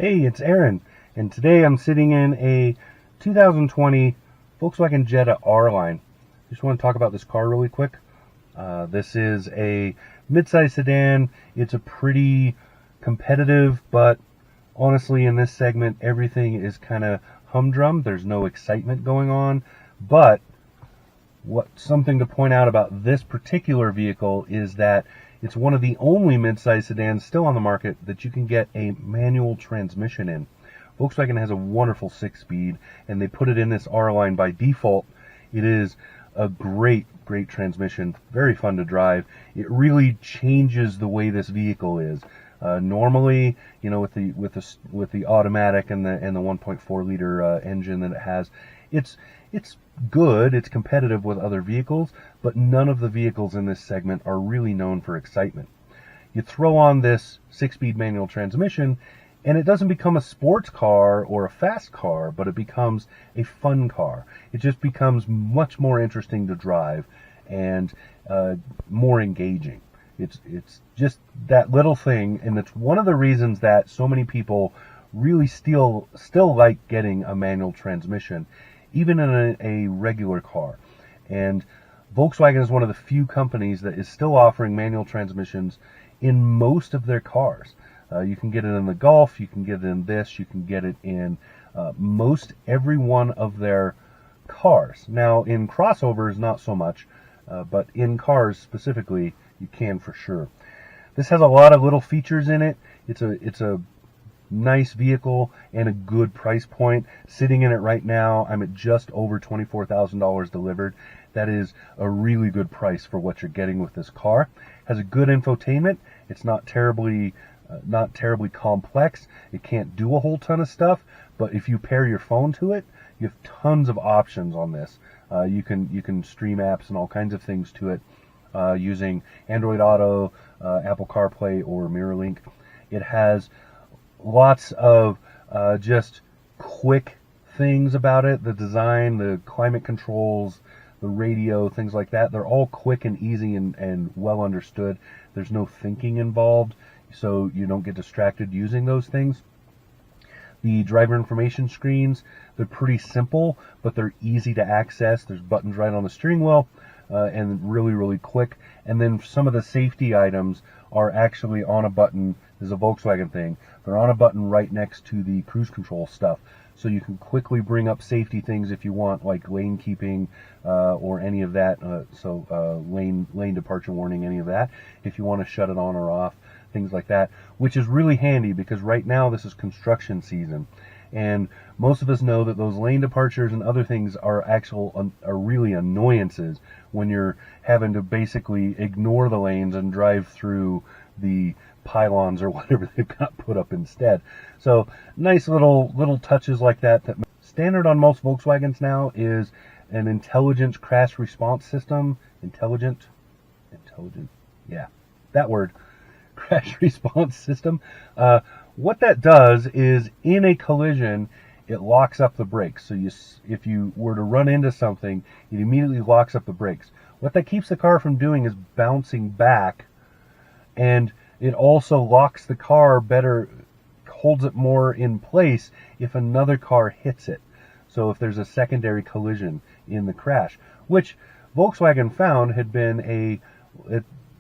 Hey, it's Aaron, and today I'm sitting in a 2020 Volkswagen Jetta R-Line. Just want to talk about this car really quick. This is a midsize sedan. It's a pretty competitive, but honestly, in this segment, everything is kind of humdrum. There's no excitement going on, but something to point out about this particular vehicle is that it's one of the only midsize sedans still on the market that you can get a manual transmission in. Volkswagen has a wonderful 6-speed, and they put it in this R-Line by default. It is a great transmission, very fun to drive. It really changes the way this vehicle is. Normally, with the automatic and the 1.4 liter engine that it has, it's good. It's competitive with other vehicles, but none of the vehicles in this segment are really known for excitement. You throw on this 6-speed manual transmission, and it doesn't become a sports car or a fast car, but it becomes a fun car. It just becomes much more interesting to drive and more engaging. It's just that little thing, and it's one of the reasons that so many people really still like getting a manual transmission, even in a regular car. And Volkswagen is one of the few companies that is still offering manual transmissions in most of their cars. You can get it in the Golf, you can get it in this, you can get it in most every one of their cars. Now, in crossovers, not so much, but in cars specifically, you can for sure. This has a lot of little features in it. It's a nice vehicle and a good price point. Sitting in it right now, I'm at just over $24,000 delivered. That is a really good price for what you're getting with this car. Has a good infotainment. It's not terribly complex. It can't do a whole ton of stuff, but if you pair your phone to it, you have tons of options on this. You can stream apps and all kinds of things to it using Android Auto, Apple CarPlay, or MirrorLink. It has lots of just quick things about it. The design, the climate controls, the radio, things like that. They're all quick and easy and well understood. There's no thinking involved, so you don't get distracted using those things. The driver information screens, they're pretty simple, but they're easy to access. There's buttons right on the steering wheel, and really quick. And then some of the safety items are actually on a button. This is a Volkswagen thing. They're on a button right next to the cruise control stuff. So you can quickly bring up safety things if you want, like lane keeping or any of that. Lane departure warning, any of that. If you want to shut it on or off, things like that, which is really handy because right now this is construction season. And most of us know that those lane departures and other things are really annoyances when you're having to basically ignore the lanes and drive through the pylons or whatever they've got put up instead. So nice little touches like that. Standard on most Volkswagens now is an intelligent crash response system. Intelligent, yeah, that word. Crash response system. What that does is, in a collision, it locks up the brakes. So if you were to run into something, it immediately locks up the brakes. What that keeps the car from doing is bouncing back, and it also locks the car better, holds it more in place if another car hits it. So if there's a secondary collision in the crash, which Volkswagen found had been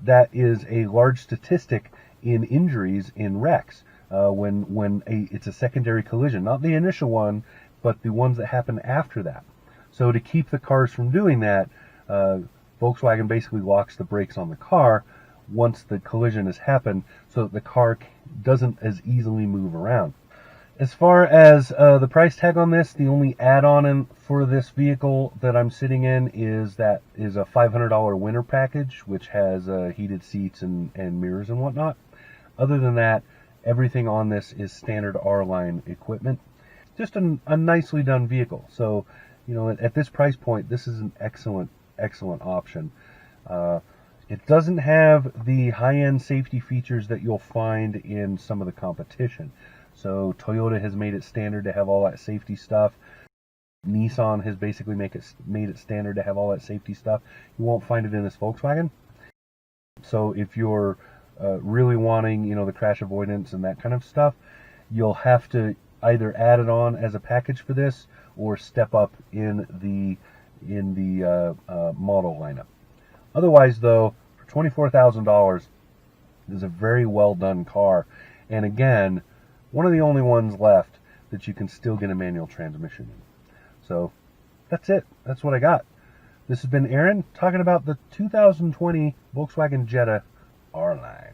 that is a large statistic in injuries in wrecks when it's a secondary collision, not the initial one, but the ones that happen after that. So to keep the cars from doing that, Volkswagen basically locks the brakes on the car once the collision has happened, so that the car doesn't as easily move around. As far as the price tag on this, the only add-on for this vehicle that I'm sitting in is a $500 winter package, which has heated seats and mirrors and whatnot. Other than that, everything on this is standard R-Line equipment. Just a nicely done vehicle. So, at this price point, this is an excellent option. It doesn't have the high-end safety features that you'll find in some of the competition. So Toyota has made it standard to have all that safety stuff. Nissan has basically made it standard to have all that safety stuff. You won't find it in this Volkswagen. So if you're really wanting, the crash avoidance and that kind of stuff, you'll have to either add it on as a package for this or step up in the model lineup. Otherwise, though, for $24,000, it is a very well done car, and again, one of the only ones left that you can still get a manual transmission in. So that's it. That's what I got. This has been Aaron talking about the 2020 Volkswagen Jetta R-Line.